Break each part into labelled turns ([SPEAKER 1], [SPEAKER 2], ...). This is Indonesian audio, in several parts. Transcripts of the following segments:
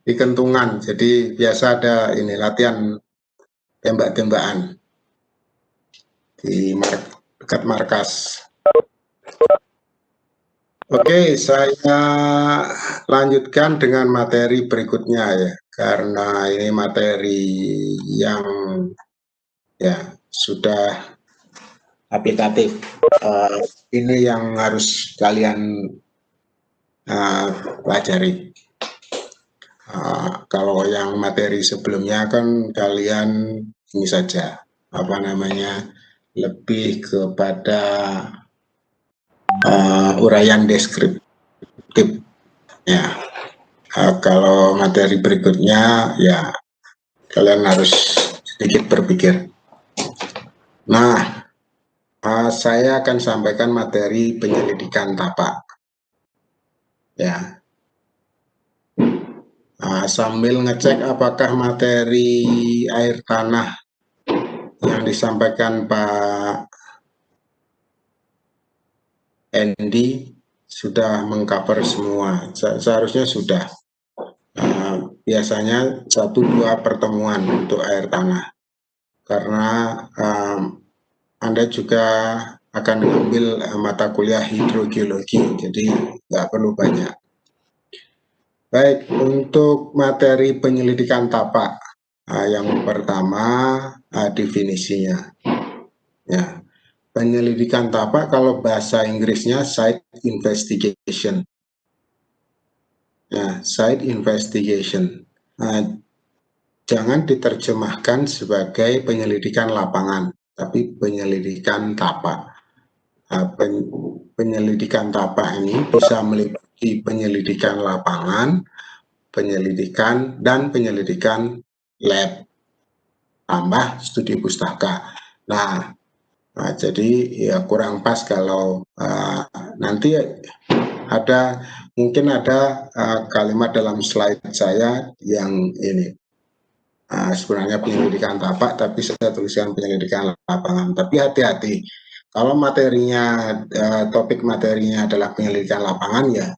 [SPEAKER 1] di Kentungan. Jadi biasa ada ini latihan tembak-tembakan di dekat markas. Oke, saya lanjutkan dengan materi berikutnya ya, karena ini materi yang ya sudah aplikatif. Ini yang harus kalian pelajari. Kalau yang materi sebelumnya kan kalian ini saja apa namanya lebih kepada uraian deskriptif ya. Kalau materi berikutnya ya kalian harus sedikit berpikir. Nah, saya akan sampaikan materi penyelidikan tapak ya. Sambil ngecek apakah materi air tanah yang disampaikan Pak Andy sudah mengcover semua. Seharusnya sudah. Biasanya 1-2 pertemuan untuk air tanah. Karena Anda juga akan mengambil mata kuliah hidrogeologi, jadi nggak perlu banyak. Baik, untuk materi penyelidikan tapak, yang pertama definisinya. Ya, penyelidikan tapak kalau bahasa Inggrisnya site investigation. Ya, site investigation. Jangan diterjemahkan sebagai penyelidikan lapangan, tapi penyelidikan tapak. Penyelidikan tapak ini bisa meliputi penyelidikan lapangan, penyelidikan dan penyelidikan lab, tambah studi pustaka. Nah, jadi ya kurang pas kalau nanti mungkin ada kalimat dalam slide saya yang ini sebenarnya penyelidikan tapak, tapi saya tuliskan penyelidikan lapangan. Tapi hati-hati, kalau materinya topik materinya adalah penyelidikan lapangan, ya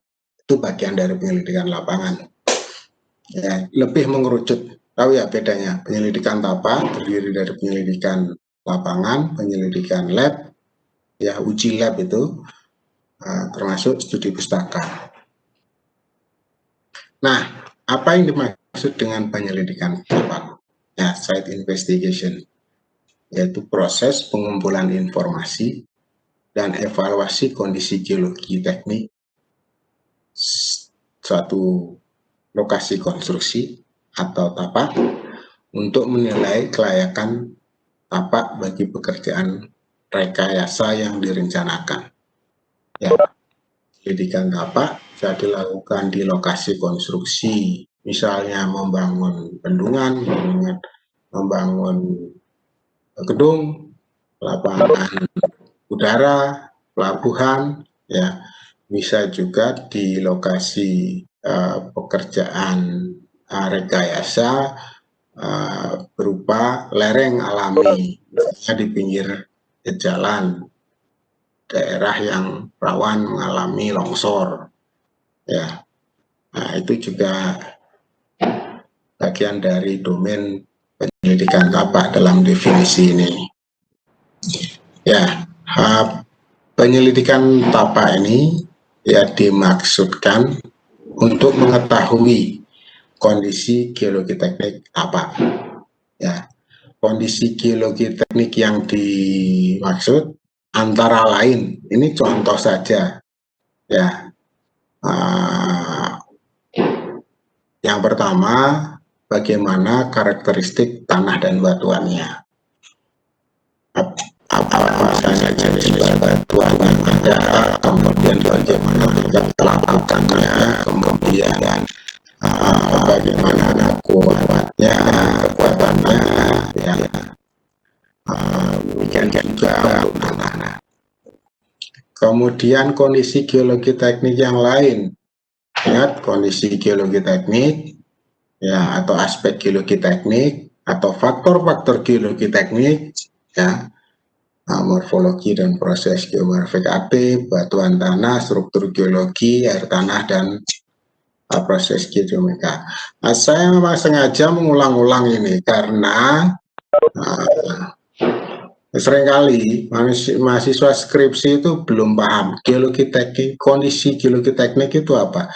[SPEAKER 1] itu bagian dari penyelidikan lapangan. Ya, lebih mengerucut. Tahu ya bedanya? Penyelidikan tapak terdiri dari penyelidikan lapangan, penyelidikan lab, ya uji lab itu termasuk studi pustaka. Nah, apa yang dimaksud dengan penyelidikan tapak? Ya, site investigation, yaitu proses pengumpulan informasi dan evaluasi kondisi geologi teknik suatu lokasi konstruksi atau tapak untuk menilai kelayakan tapak bagi pekerjaan rekayasa yang direncanakan. Ya, penyelidikan tapak bisa dilakukan di lokasi konstruksi, misalnya membangun bendungan, membangun gedung, lapangan udara, pelabuhan, ya bisa juga di lokasi pekerjaan rekayasa berupa lereng alami, misalnya di pinggir jalan, daerah yang rawan mengalami longsor, ya. Nah, itu juga bagian dari domain penyelidikan tapak dalam definisi ini. Ya, penyelidikan tapak ini ya dimaksudkan untuk mengetahui kondisi geologi teknik tapak. Ya, kondisi geologi teknik yang dimaksud antara lain, ini contoh saja. Ya, yang pertama, bagaimana karakteristik tanah dan batuannya. Apa saja jenis batuan yang ada, kemudian bagaimana tingkat kelapukannya, kemudian bagaimana kuatnya, kekuatannya, ya, demikian juga untuk tanah. Kemudian kondisi geologi teknik yang lain, ingat kondisi geologi teknik, ya, atau aspek geologi teknik atau faktor-faktor geologi teknik, ya. Morfologi dan proses geomorfik aktif, batuan tanah, struktur geologi, air tanah, dan proses geodinamika. Nah, saya memang sengaja mengulang-ulang ini karena seringkali mahasiswa skripsi itu belum paham geologi teknik, kondisi geologi teknik itu apa,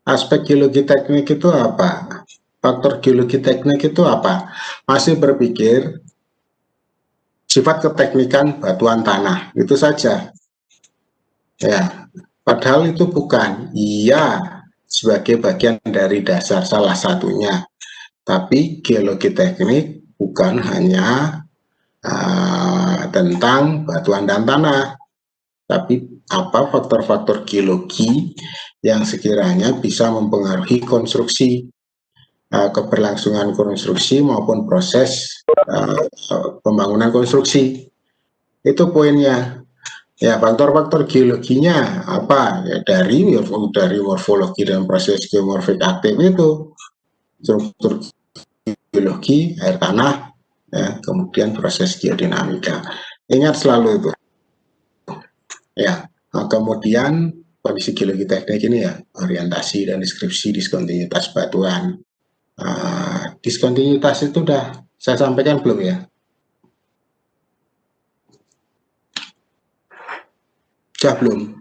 [SPEAKER 1] aspek geologi teknik itu apa, faktor geologi teknik itu apa, masih berpikir sifat keteknikan batuan tanah itu saja. Ya, padahal itu bukan. Iya, sebagai bagian dari dasar salah satunya. Tapi geologi teknik bukan hanya tentang batuan dan tanah, tapi apa faktor-faktor geologi yang sekiranya bisa mempengaruhi konstruksi, keberlangsungan konstruksi maupun proses pembangunan konstruksi. Itu poinnya. Ya, faktor-faktor geologinya apa? Ya, dari morfologi dan proses geomorfik aktif itu, struktur geologi, air tanah, ya, kemudian proses geodinamika. Ingat selalu itu. Ya, nah, kemudian kondisi geologi teknik ini ya, orientasi dan deskripsi diskontinuitas batuan. Diskontinuitas itu sudah saya sampaikan belum ya? Sudah belum?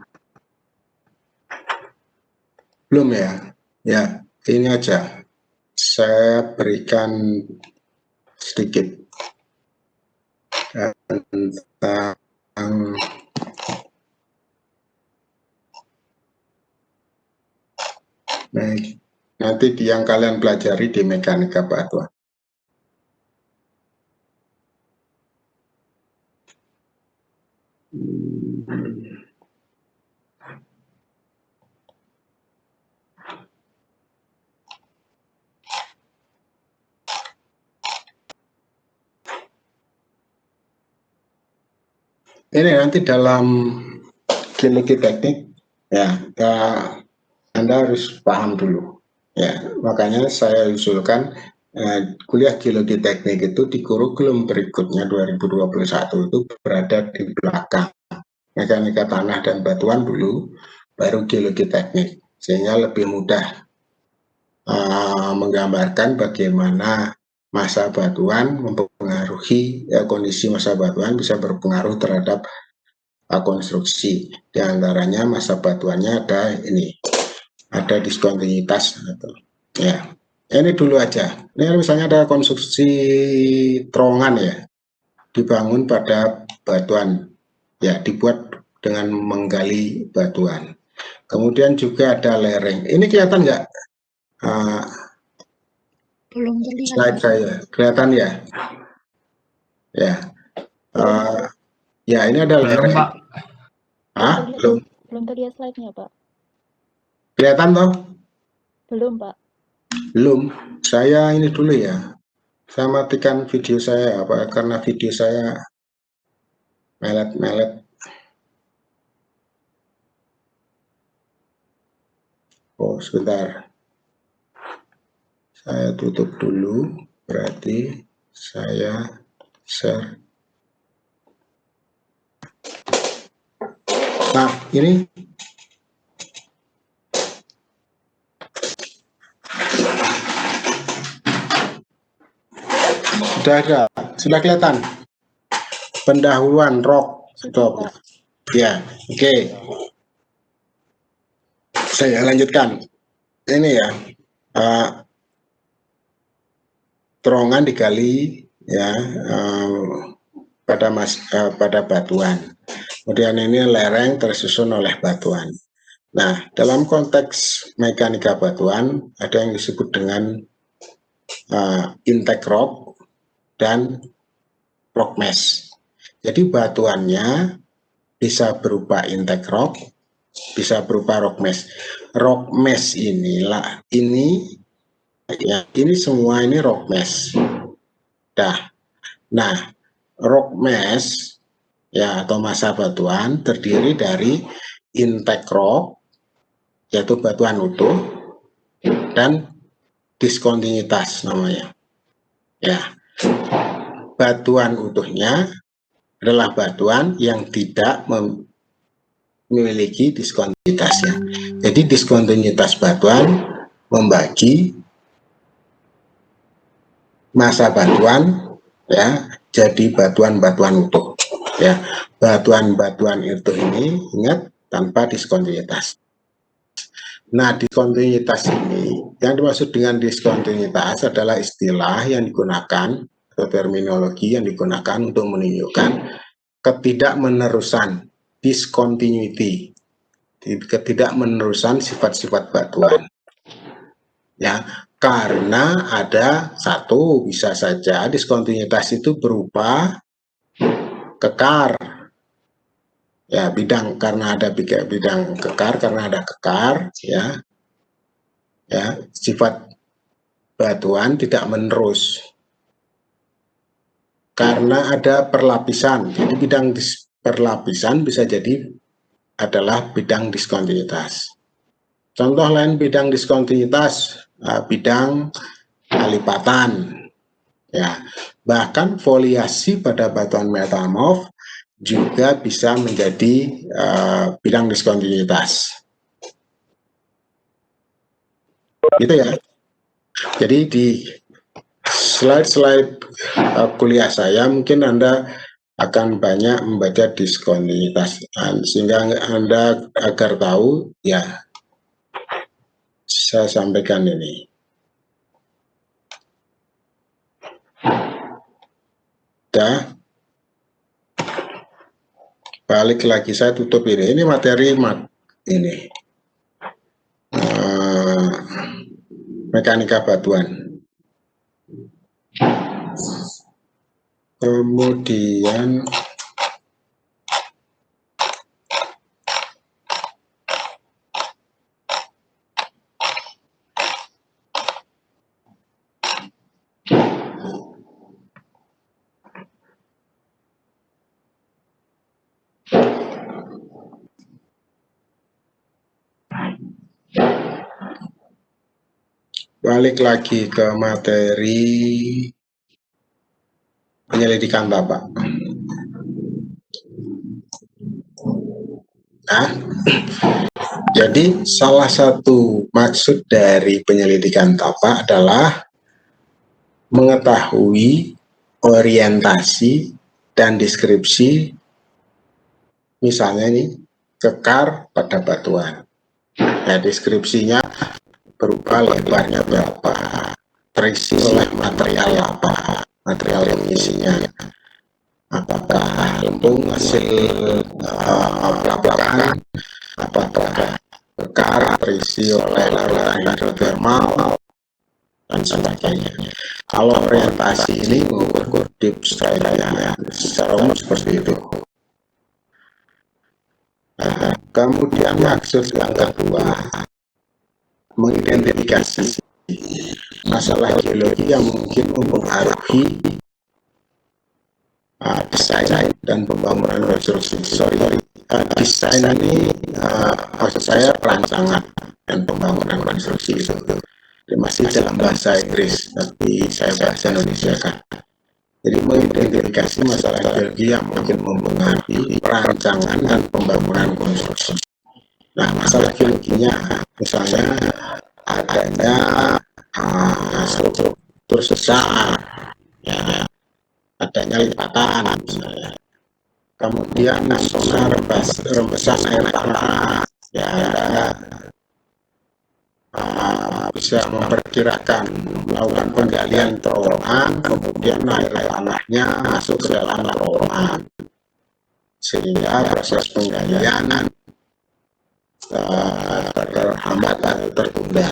[SPEAKER 1] Belum ya? Ya, ini aja. Saya berikan sedikit tentang nanti yang kalian pelajari di mekanika batuan. Ini nanti dalam geologi teknik ya, Anda harus paham dulu. Ya, makanya saya usulkan kuliah geologi teknik itu di kurikulum berikutnya 2021 itu berada di belakang mekanika tanah dan batuan dulu, baru geologi teknik, sehingga lebih mudah menggambarkan bagaimana masa batuan mempengaruhi kondisi masa batuan bisa berpengaruh terhadap konstruksi. Di antaranya masa batuannya ada ini, ada diskontinuitas. Ya, ini dulu aja. Ini misalnya ada konstruksi terowongan ya, dibangun pada batuan, ya dibuat dengan menggali batuan. Kemudian juga ada lereng. Ini kelihatan nggak?
[SPEAKER 2] Belum terlihat.
[SPEAKER 1] Slide saya kelihatan ya? Ya. Ya, ini ada lereng.
[SPEAKER 3] Pak.
[SPEAKER 2] Belum terlihat slide-nya, Pak.
[SPEAKER 1] Kelihatan toh?
[SPEAKER 2] Belum, Pak.
[SPEAKER 1] Belum. Saya ini dulu ya. Saya matikan video saya apa karena video saya melet-melet. Oh, sebentar. Saya tutup dulu. Berarti saya share. Nah, ini sudah kelihatan pendahuluan rock itu. Ya, oke. Saya lanjutkan. Ini ya, terowongan digali ya pada batuan. Kemudian ini lereng tersusun oleh batuan. Nah, dalam konteks mekanika batuan ada yang disebut dengan intake rock dan rock mesh. Jadi batuannya bisa berupa intake rock, bisa berupa rock mesh. Rock mesh inilah ini semua ini rock mesh. Nah, rock mesh ya atau massa batuan terdiri dari intake rock yaitu batuan utuh dan diskontinuitas namanya. Ya, batuan utuhnya adalah batuan yang tidak memiliki diskontinuitasnya. Jadi diskontinuitas batuan membagi masa batuan ya jadi batuan-batuan utuh ya. Batuan-batuan itu ini ingat tanpa diskontinuitas. Nah, diskontinuitas ini yang dimaksud dengan diskontinuitas adalah istilah yang digunakan atau terminologi yang digunakan untuk menunjukkan ketidakmenerusan, discontinuity, ketidakmenerusan sifat-sifat batuan. Ya, karena ada satu, bisa saja diskontinuitas itu berupa kekar. Ya, bidang karena ada bidang kekar, karena ada kekar, ya. Ya, sifat batuan tidak menerus. Karena ada perlapisan. Jadi bidang perlapisan bisa jadi adalah bidang diskontinuitas. Contoh lain bidang diskontinuitas, bidang lipatan. Ya, bahkan foliasi pada batuan metamorf juga bisa menjadi bidang diskontinuitas. Gitu ya. Jadi di slide-slide kuliah saya mungkin Anda akan banyak membaca diskontinuitas sehingga Anda agar tahu ya saya sampaikan ini. Ya. Balik lagi saya tutup ini. Ini materi ini. Mekanika batuan. Kemudian balik lagi ke materi penyelidikan tapak. Nah, jadi salah satu maksud dari penyelidikan tapak adalah mengetahui orientasi dan deskripsi, misalnya ini kekar pada batuan. Ya, deskripsinya berupa lebarnya berapa, terisi oleh material apa, material yang isinya, apakah lempung hasil pelabuhan, apakah kekar terisi oleh larutan hidrotermal, dan sebagainya. Kalau orientasi ini mengukur deep strike-nya secara umum seperti itu. Nah, kemudian maksud yang kedua, mengidentifikasi masalah geologi yang mungkin mempengaruhi desain dan pembangunan konstruksi. Desain ini maksud saya perancangan dan pembangunan konstruksi itu masih dalam bahasa Inggris, tapi saya bahasa Indonesia kan. Jadi mengidentifikasi masalah geologi yang mungkin mempengaruhi perancangan dan pembangunan konstruksi. Nah, masalah geologinya misalnya adanya struktur sesar, ya, adanya lipatan misalnya, kemudian zona rembesan air tanah, ya, bisa memperkirakan melakukan penggalian terowongan, kemudian air tanahnya masuk ke dalam terowongan sehingga proses penggalian terhambat atau tertunda.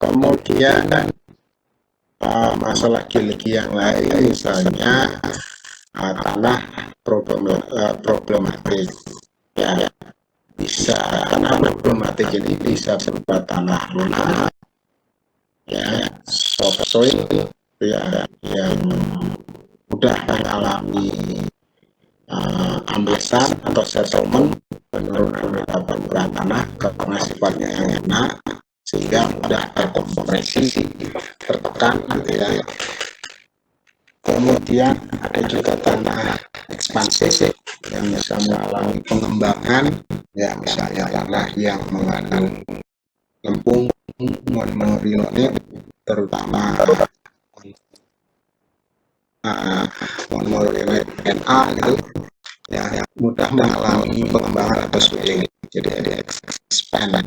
[SPEAKER 1] Kemudian masalah geologi yang lain misalnya tanah problematik, ya, bisa tanah problematik ini bisa berupa tanah lunak, ya, soft soil, ya, yang mudah mengalami amblesan atau settlement, penurunan permukaan tanah karena sifatnya yang enak sehingga mudah terkompresi, tertekan, gitu ya. Kemudian ada juga tanah ekspansif yang bisa mengalami pengembangan, ya, misalnya tanah yang mengandung lempung monorilonit, terutama monomer Na gitu ya, mudah mengalami pengembangan atau swelling, jadi ada expand,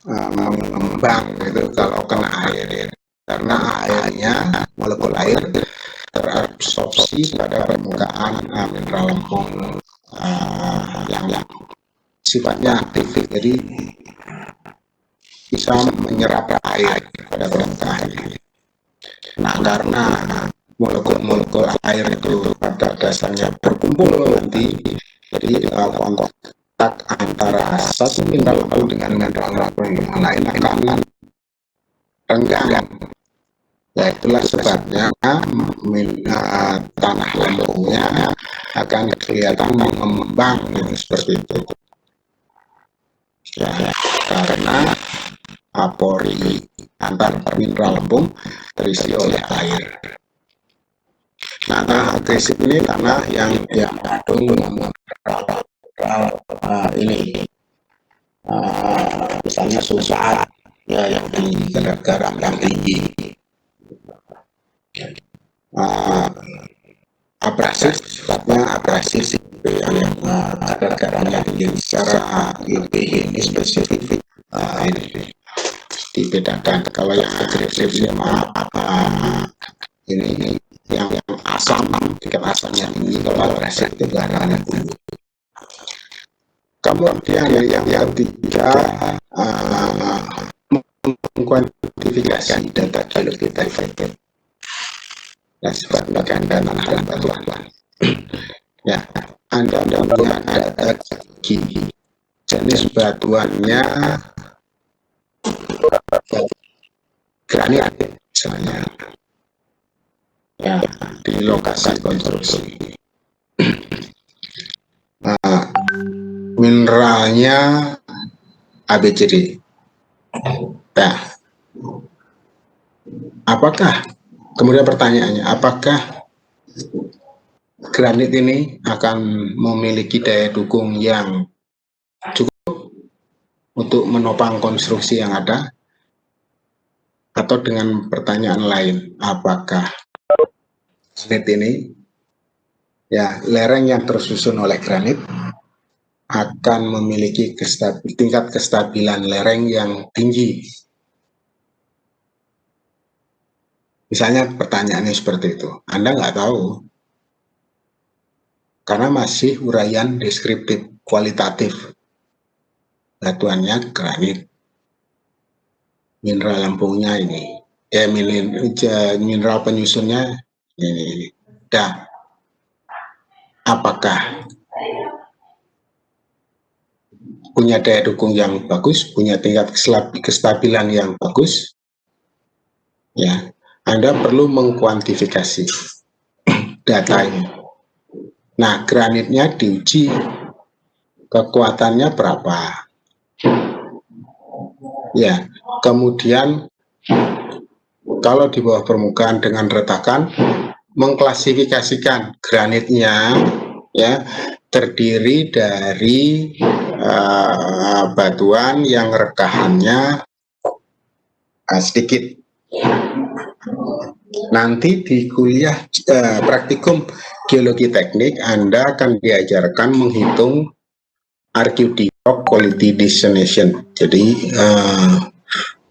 [SPEAKER 1] mengembang gitu kalau kena air, karena airnya, molekul air terabsorpsi pada permukaan mineral lempung yang sifatnya aktif, jadi bisa menyerap air pada permukaan. Nah, karena molekul-molekul air itu pada dasarnya berkumpul nanti, jadi kontak antara satu mineral lempung dengan mineral lempung yang lain akan renggang. Ya, itulah sebabnya tanah lempungnya akan kelihatan mengembang seperti itu. Ya, karena pori antar mineral lempung terisi oleh air. Nah, tanah agresif ini tanah yang mengandung ini misalnya sulfat ya, yang tinggi, kadar garam yang tinggi, abrasif, sifatnya abrasif yang kadar garamnya tinggi. Secara lebih spesifik ini dibedakan. Kalau yang agresif sama ini yang asam, tingkat asamnya tinggi. Kalau abrasif itu garamnya tinggi. Kemudian yang ketiga, mengkuantifikasi data geologis dan sifat ganda tanah dan batuan. Ya, Anda melihat data jenis batuannya, granit misalnya, ya, di lokasi konstruksi. Mineralnya ABCD. Nah, apakah, kemudian pertanyaannya, apakah granit ini akan memiliki daya dukung yang cukup untuk menopang konstruksi yang ada? Atau dengan pertanyaan lain, apakah granit ini, ya, lereng yang tersusun oleh granit akan memiliki tingkat kestabilan lereng yang tinggi? Misalnya pertanyaannya seperti itu, Anda nggak tahu, karena masih uraian deskriptif kualitatif. Batuannya granit, mineral lempungnya ini, mineral penyusunnya ini. Dan apakah punya daya dukung yang bagus, punya tingkat kestabilan yang bagus? Ya, Anda perlu mengkuantifikasi data ini. Nah, granitnya diuji kekuatannya berapa? Ya, kemudian kalau di bawah permukaan dengan retakan, mengklasifikasikan granitnya, ya, terdiri dari batuan yang rekahannya sedikit. Nanti di kuliah praktikum geologi teknik, Anda akan diajarkan menghitung RQD, Rock Quality Designation. Jadi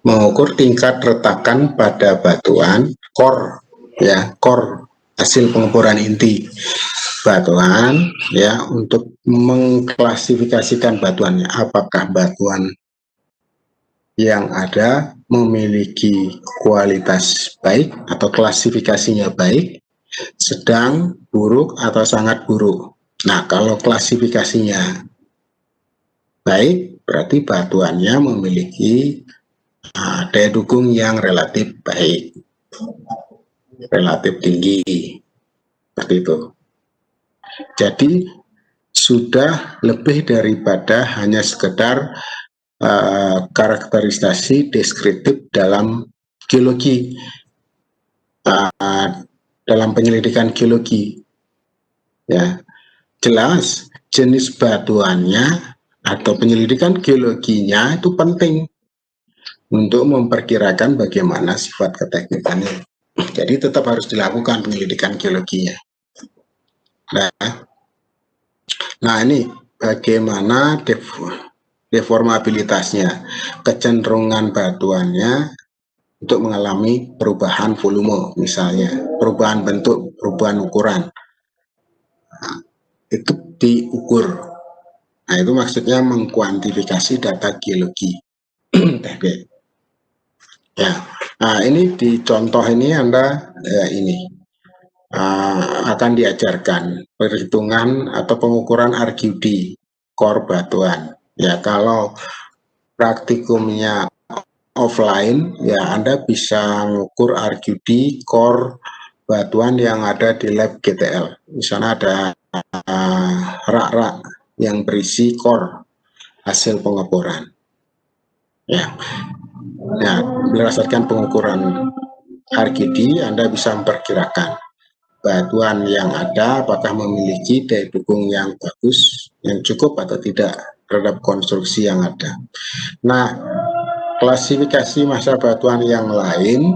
[SPEAKER 1] mengukur tingkat retakan pada batuan core, ya, core hasil pengeboran inti batuan, ya, untuk mengklasifikasikan batuannya, apakah batuan yang ada memiliki kualitas baik atau klasifikasinya baik, sedang, buruk, atau sangat buruk. Nah, kalau klasifikasinya baik, berarti batuannya memiliki daya dukung yang relatif baik, relatif tinggi, seperti itu. Jadi sudah lebih daripada hanya sekedar karakterisasi deskriptif dalam geologi, dalam penyelidikan geologi. Ya, jelas jenis batuannya atau penyelidikan geologinya itu penting untuk memperkirakan bagaimana sifat keteknikannya. Jadi tetap harus dilakukan penyelidikan geologinya. Nah ini bagaimana deformabilitasnya, kecenderungan batuannya untuk mengalami perubahan volume, misalnya perubahan bentuk, perubahan ukuran, itu diukur. Nah itu maksudnya mengkuantifikasi data geologi. Ya, nah ini di contoh ini Anda ini akan diajarkan perhitungan atau pengukuran RQD core batuan. Ya kalau praktikumnya offline, ya Anda bisa mengukur RQD core batuan yang ada di lab GTL. Di sana ada rak-rak yang berisi core hasil pengeboran. Ya, berdasarkan pengukuran RQD, Anda bisa memperkirakan batuan yang ada apakah memiliki daya dukung yang bagus, yang cukup atau tidak terhadap konstruksi yang ada. Nah, klasifikasi massa batuan yang lain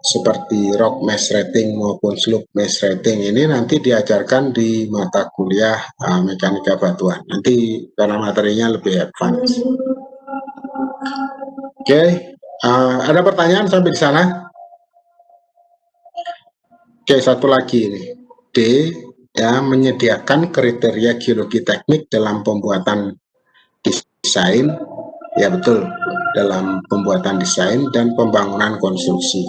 [SPEAKER 1] seperti rock mass rating maupun slope mass rating ini nanti diajarkan di mata kuliah mekanika batuan. Nanti karena materinya lebih advance. Oke, ada pertanyaan sampai di sana? Oke, satu lagi ini. D, ya, menyediakan kriteria geologi teknik dalam pembuatan desain, ya betul, dalam pembuatan desain dan pembangunan konstruksi.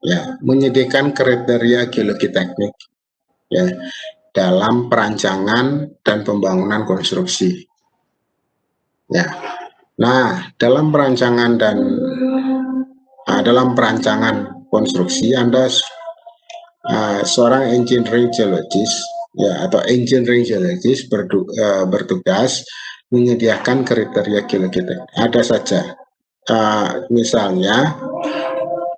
[SPEAKER 1] Ya, menyediakan kriteria geologi teknik, ya, dalam perancangan dan pembangunan konstruksi. Ya, nah, dalam perancangan konstruksi Anda seorang engineering geologist ya atau engineering geologist bertugas menyediakan kriteria geologi teknik. Ada saja, misalnya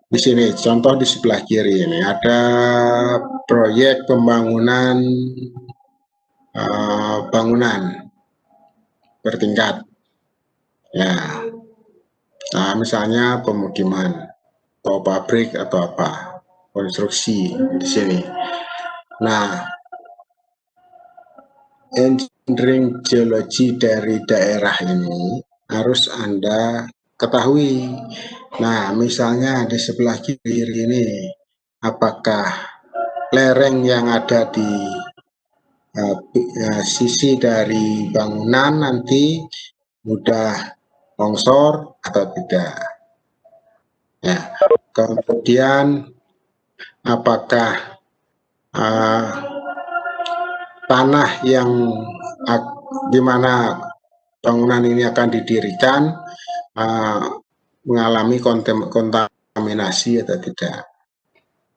[SPEAKER 1] di sini contoh di sebelah kiri ini ada proyek pembangunan bangunan bertingkat, ya, nah, misalnya pemukiman atau pabrik atau apa konstruksi di sini. Nah, engineering geologi dari daerah ini harus Anda ketahui. Nah, misalnya di sebelah kiri ini, apakah lereng yang ada di sisi dari bangunan nanti mudah longsor atau tidak? Ya. Kemudian apakah tanah yang di mana bangunan ini akan didirikan mengalami kontaminasi atau tidak?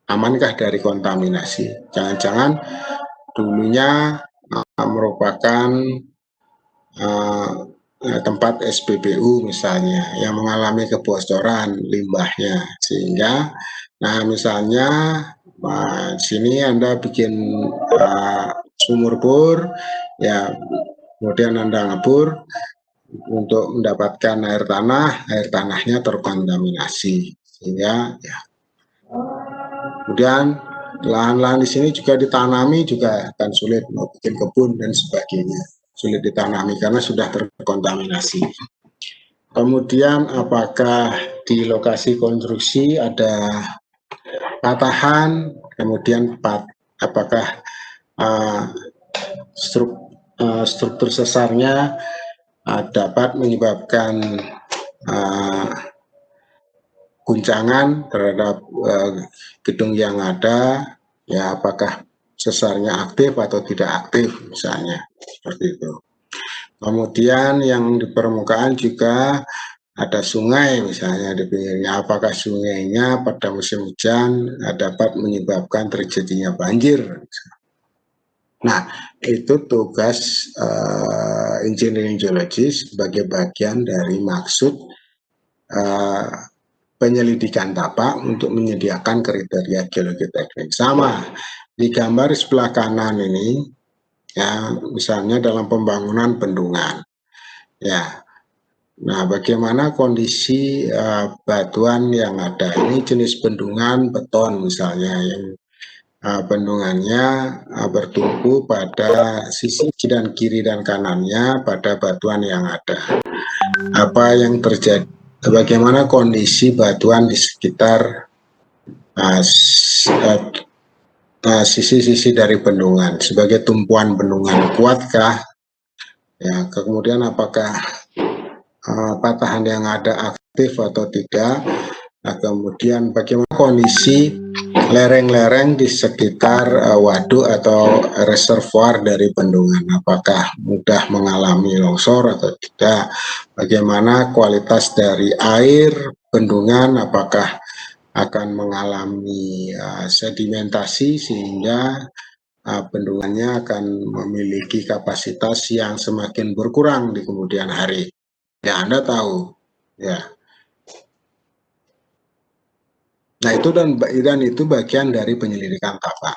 [SPEAKER 1] Amankah dari kontaminasi? Jangan-jangan dulunya merupakan tempat SPBU misalnya yang mengalami kebocoran limbahnya, sehingga misalnya sini Anda bikin sumur bor, ya kemudian Anda ngebor untuk mendapatkan air tanahnya terkontaminasi, sehingga ya kemudian lahan-lahan di sini juga ditanami juga akan sulit, mau bikin kebun dan sebagainya sulit ditanami karena sudah terkontaminasi. Kemudian apakah di lokasi konstruksi ada patahan, kemudian apakah struktur sesarnya dapat menyebabkan guncangan terhadap gedung yang ada, ya apakah sesarnya aktif atau tidak aktif misalnya, seperti itu. Kemudian yang di permukaan juga ada sungai misalnya di pinggirnya, apakah sungainya pada musim hujan dapat menyebabkan terjadinya banjir. Nah, itu tugas engineering geologis sebagai bagian dari maksud penyelidikan tapak untuk menyediakan kriteria geologi teknik. Sama di gambar sebelah kanan ini, ya misalnya dalam pembangunan bendungan, ya Nah, bagaimana kondisi batuan yang ada? Ini jenis bendungan beton misalnya yang bendungannya bertumpu pada sisi kiri dan kanannya pada batuan yang ada. Apa yang terjadi? Bagaimana kondisi batuan di sekitar sisi-sisi dari bendungan sebagai tumpuan bendungan, kuatkah? Ya, kemudian apakah patahan yang ada aktif atau tidak? Nah, kemudian bagaimana kondisi lereng-lereng di sekitar waduk atau reservoir dari bendungan? Apakah mudah mengalami longsor atau tidak? Bagaimana kualitas dari air bendungan? Apakah akan mengalami sedimentasi sehingga bendungannya akan memiliki kapasitas yang semakin berkurang di kemudian hari? Ya, Anda tahu. Ya. Nah, itu dan itu bagian dari penyelidikan TAPA.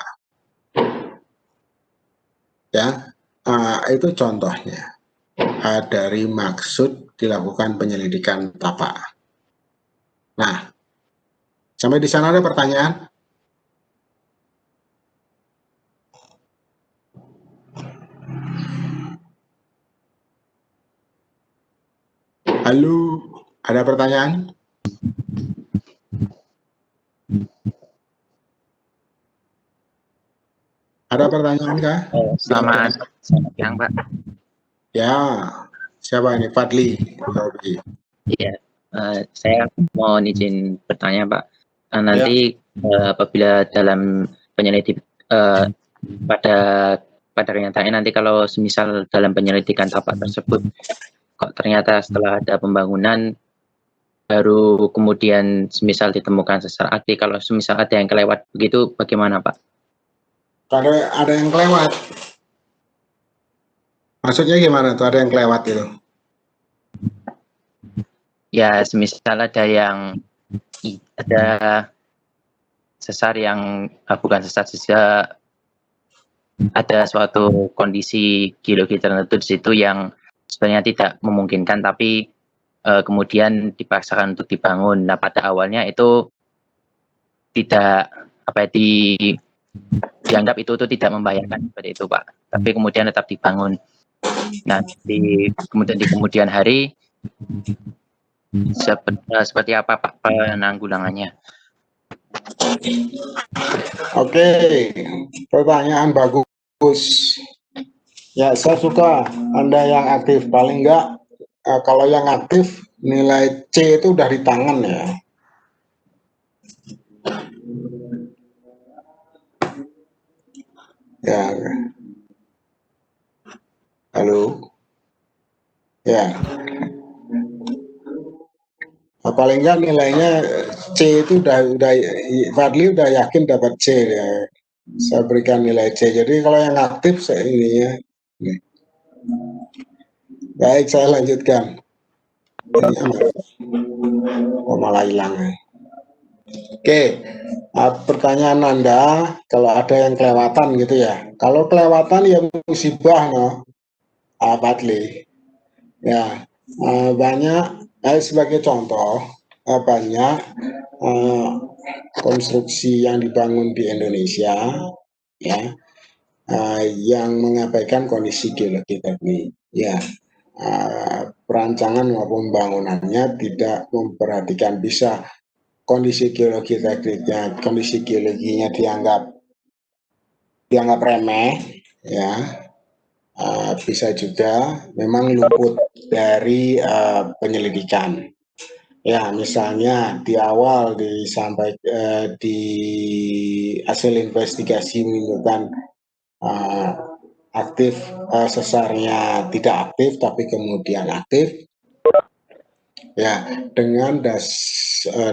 [SPEAKER 1] Ya. Itu contohnya dari maksud dilakukan penyelidikan TAPA. Nah, sampai di sana ada pertanyaan? Halo, ada pertanyaan? Ada pertanyaan kah?
[SPEAKER 3] Selamat siang, Pak.
[SPEAKER 1] Ya, siapa ini? Fadli.
[SPEAKER 3] Iya, saya mau izin bertanya, Pak. Nanti apabila dalam penyelidik pada kenyataannya nanti kalau semisal dalam penyelidikan TAPA tersebut kok ternyata setelah ada pembangunan baru kemudian semisal ditemukan sesar aktif, kalau semisal ada yang kelewat begitu bagaimana, Pak?
[SPEAKER 1] Ada yang kelewat. Maksudnya gimana tuh ada yang kelewat itu?
[SPEAKER 3] Ya, semisal ada sesar yang bukan sesar, ada suatu kondisi geologi tertentu di situ yang sebenarnya tidak memungkinkan, tapi kemudian dipaksakan untuk dibangun. Nah, pada awalnya itu tidak dianggap itu tidak membahayakan seperti itu, Pak. Tapi kemudian tetap dibangun. Nah, di kemudian hari seperti apa, Pak, penanggulangannya?
[SPEAKER 1] Oke, pertanyaan bagus. Ya, saya suka Anda yang aktif. Paling enggak, kalau yang aktif, nilai C itu udah di tangan ya. Ya, halo. Ya, paling enggak nilainya C itu udah Fadli udah yakin dapat C ya. Saya berikan nilai C. Jadi kalau yang aktif saya ini ya. Baik, saya lanjutkan. Oh, malah hilang. Oke, pertanyaan Anda, kalau ada yang kelewatan gitu ya. Kalau kelewatan ya musibah, no, Fadli. Ya, banyak, sebagai contoh, banyak konstruksi yang dibangun di Indonesia, ya, yang mengabaikan kondisi geologi teknik. Ya, perancangan maupun bangunannya tidak memperhatikan bisa kondisi geologi tekniknya, kondisi geologinya dianggap remeh, ya, bisa juga memang luput dari penyelidikan. Ya, misalnya di awal di hasil investigasi menunjukkan aktif, sesarnya tidak aktif, tapi kemudian aktif. Ya, dengan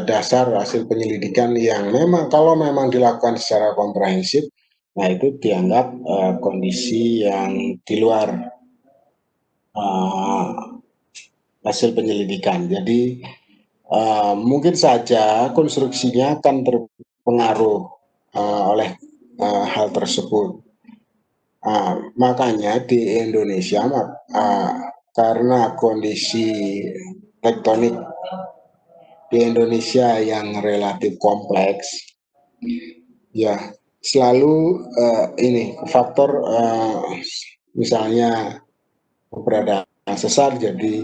[SPEAKER 1] dasar hasil penyelidikan yang kalau memang dilakukan secara komprehensif, nah itu dianggap kondisi yang di luar hasil penyelidikan. Jadi mungkin saja konstruksinya akan terpengaruh oleh hal tersebut. Makanya di Indonesia karena kondisi tektonik di Indonesia yang relatif kompleks, ya selalu ini faktor misalnya keberadaan sesar jadi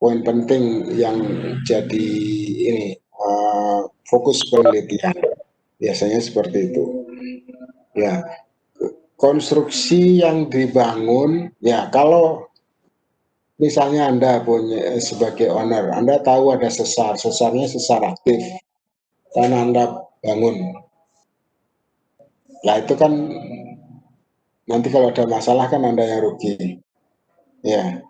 [SPEAKER 1] poin penting yang jadi ini fokus penelitian, biasanya seperti itu. Ya, konstruksi yang dibangun, ya kalau misalnya Anda punya sebagai owner, Anda tahu ada sesar, sesarnya sesar aktif karena Anda bangun. Nah itu kan nanti kalau ada masalah kan Anda yang rugi. Ya,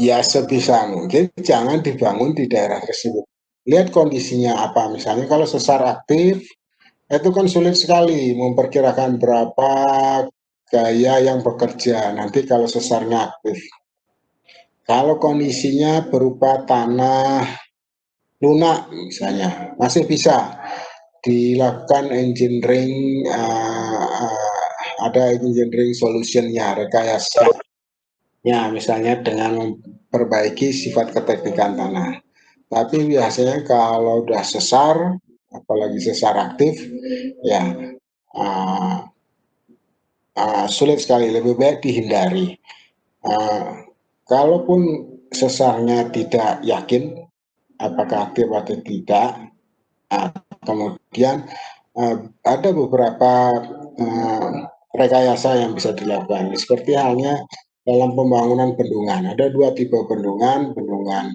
[SPEAKER 1] ya sebisa mungkin jangan dibangun di daerah tersebut. Lihat kondisinya apa, misalnya kalau sesar aktif, itu kan sulit sekali memperkirakan berapa gaya yang bekerja nanti kalau sesarnya aktif. Kalau kondisinya berupa tanah lunak misalnya, masih bisa dilakukan engineering, ada engineering solutionnya, rekayasa. Ya, misalnya dengan memperbaiki sifat keteknikan tanah. Tapi biasanya kalau udah sesar, apalagi sesar aktif, ya sulit sekali, lebih baik dihindari. Kalaupun sesarnya tidak yakin apakah aktif atau tidak, kemudian ada beberapa rekayasa yang bisa dilakukan. Seperti halnya dalam pembangunan bendungan, ada dua tipe bendungan, bendungan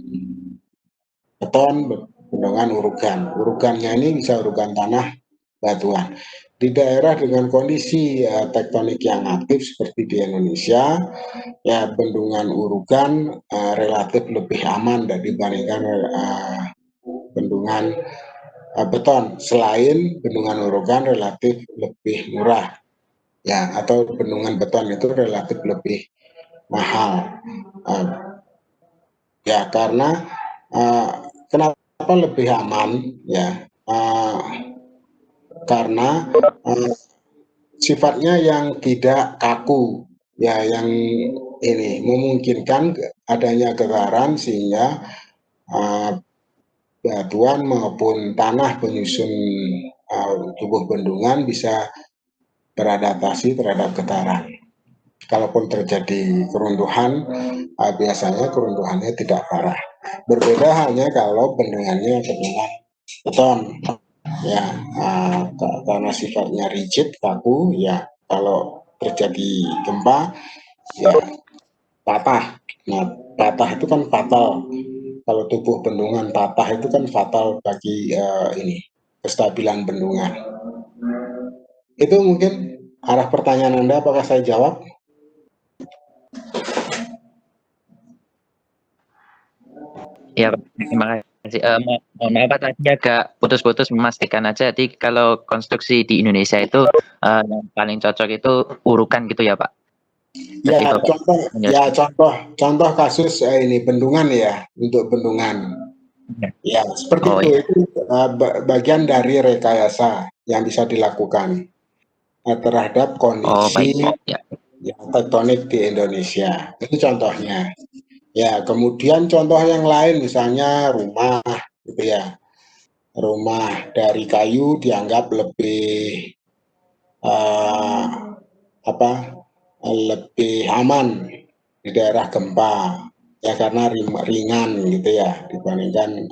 [SPEAKER 1] beton, bendungan urugan. Urugannya ini bisa urugan tanah batuan. Di daerah dengan kondisi tektonik yang aktif seperti di Indonesia, ya bendungan urugan relatif lebih aman dibandingkan bendungan beton. Selain bendungan urugan relatif lebih murah, ya, atau bendungan beton itu relatif lebih mahal. Ya karena kenapa lebih aman? Ya karena sifatnya yang tidak kaku, ya yang ini memungkinkan adanya getaran sehingga batuan maupun tanah penyusun tubuh bendungan bisa beradaptasi terhadap getaran. Kalaupun terjadi keruntuhan, biasanya keruntuhannya tidak parah. Berbeda hanya kalau bendungannya bendungan beton, ya karena sifatnya rigid, kaku, ya kalau terjadi gempa, ya patah. Nah, patah itu kan fatal. Kalau tubuh bendungan patah itu kan fatal bagi ini kestabilan bendungan. Itu mungkin arah pertanyaan Anda, apakah saya jawab?
[SPEAKER 3] Ya, terima kasih. Mohon maaf Pak, tadi agak putus-putus memastikan aja. Jadi kalau konstruksi di Indonesia itu yang paling cocok itu urukan gitu ya Pak?
[SPEAKER 1] Ya,
[SPEAKER 3] Berarti Bapak
[SPEAKER 1] contoh kasus ini bendungan ya, untuk bendungan. Ya, seperti
[SPEAKER 3] Oh
[SPEAKER 1] itu.
[SPEAKER 3] ya.
[SPEAKER 1] Itu bagian dari rekayasa yang bisa dilakukan terhadap
[SPEAKER 3] Oh baik.
[SPEAKER 1] kondisi
[SPEAKER 3] Ya.
[SPEAKER 1] tektonik di Indonesia. Itu contohnya. Ya, kemudian contoh yang lain misalnya rumah gitu ya. Rumah dari kayu dianggap lebih lebih aman di daerah gempa ya karena ringan gitu ya dibandingkan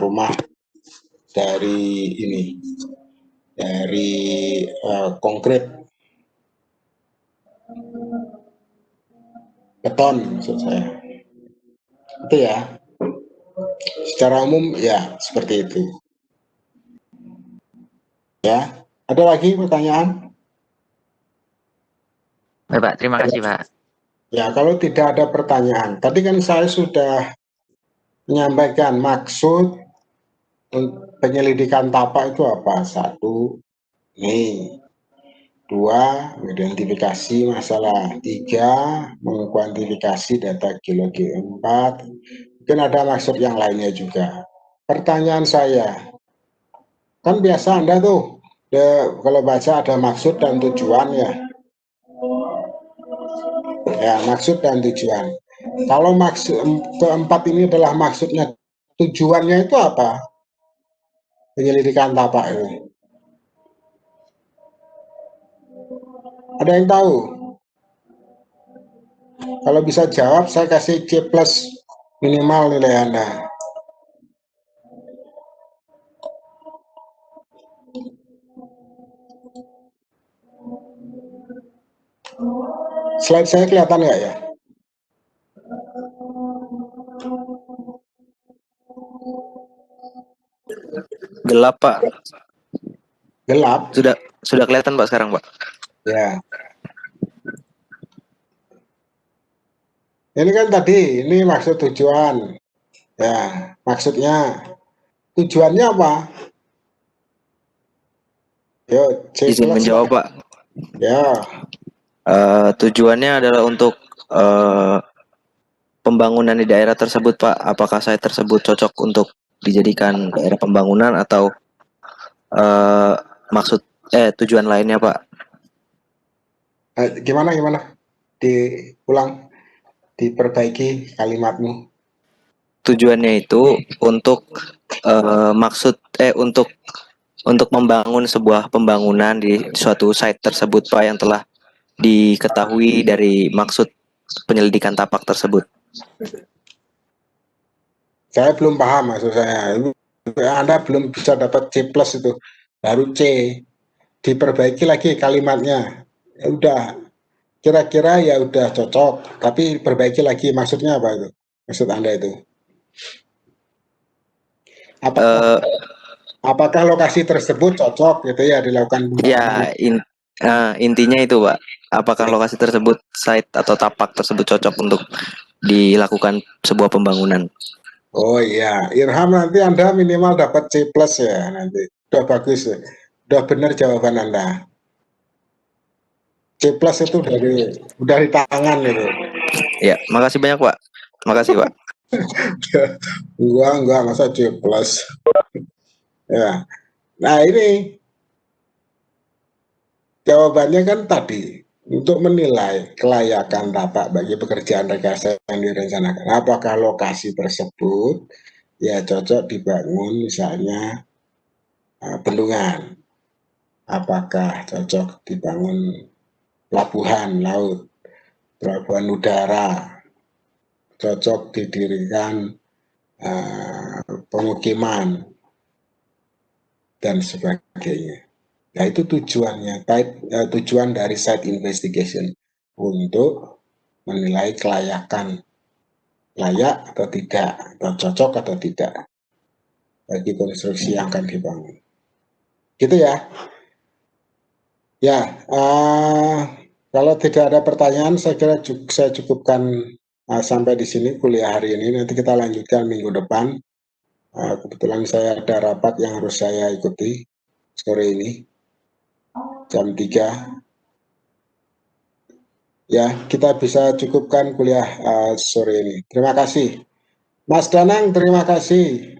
[SPEAKER 1] rumah dari ini dari konkret beton maksud saya itu ya secara umum ya seperti itu ya. Ada lagi pertanyaan?
[SPEAKER 3] Baik Pak, terima kasih Pak.
[SPEAKER 1] Ya kalau tidak ada pertanyaan, tadi kan saya sudah menyampaikan maksud penyelidikan tapak itu apa. Satu, nih. Dua, mengidentifikasi masalah. Tiga, mengkuantifikasi data geologi. Empat, mungkin ada maksud yang lainnya juga. Pertanyaan saya, kan biasa Anda tuh, kalau baca ada maksud dan tujuan ya. Ya, maksud dan tujuan. Kalau maksud keempat ini adalah maksudnya, tujuannya itu apa? Penyelidikan tapak itu. Ada yang tahu? Kalau bisa jawab, saya kasih C+ minimal nilai Anda. Slide saya kelihatan nggak ya?
[SPEAKER 4] Gelap, Pak.
[SPEAKER 1] Gelap.
[SPEAKER 4] Sudah kelihatan, Pak, sekarang, Pak.
[SPEAKER 1] Ya. Ini kan tadi, ini maksud tujuan. Ya, maksudnya tujuannya apa? Yuk, C+.
[SPEAKER 4] Izin menjawab, Pak.
[SPEAKER 1] Ya,
[SPEAKER 4] Tujuannya adalah untuk pembangunan di daerah tersebut, Pak. Apakah site tersebut cocok untuk dijadikan daerah pembangunan atau tujuan lainnya, Pak?
[SPEAKER 1] gimana? Diulang, diperbaiki kalimatmu.
[SPEAKER 4] Tujuannya itu untuk untuk membangun sebuah pembangunan di suatu site tersebut, Pak, yang telah diketahui dari maksud penyelidikan tapak tersebut.
[SPEAKER 1] Saya belum paham maksud saya. Anda belum bisa dapat C+ itu, baru C. Diperbaiki lagi kalimatnya. Ya udah, kira-kira ya udah cocok, tapi perbaiki lagi, maksudnya apa itu? Maksud Anda itu? Apakah lokasi tersebut cocok gitu ya dilakukan
[SPEAKER 4] Ya, intinya itu, Pak. Apakah lokasi tersebut, site atau tapak tersebut cocok untuk dilakukan sebuah pembangunan?
[SPEAKER 1] Oh iya, Irham, nanti Anda minimal dapat C+ ya nanti. Udah bagus ya. Udah benar jawaban Anda. C+ itu udah di tangan itu.
[SPEAKER 4] Ya, makasih banyak, Pak. Makasih, Pak.
[SPEAKER 1] Enggak, masa C+. Ya. Nah, ini jawabannya kan tadi, untuk menilai kelayakan tapak bagi pekerjaan rekayasa yang direncanakan. Apakah lokasi tersebut ya cocok dibangun misalnya bendungan? Apakah cocok dibangun pelabuhan laut, pelabuhan udara, cocok didirikan pemukiman, dan sebagainya. Nah, itu tujuannya, tujuan dari site investigation, untuk menilai kelayakan, layak atau tidak, atau cocok atau tidak bagi konstruksi yang akan dibangun. Gitu ya. Ya, kalau tidak ada pertanyaan, saya kira saya cukupkan sampai di sini kuliah hari ini. Nanti kita lanjutkan minggu depan. Kebetulan saya ada rapat yang harus saya ikuti sore ini, jam 3. Ya, kita bisa cukupkan kuliah sore ini. Terima kasih. Mas Danang, terima kasih.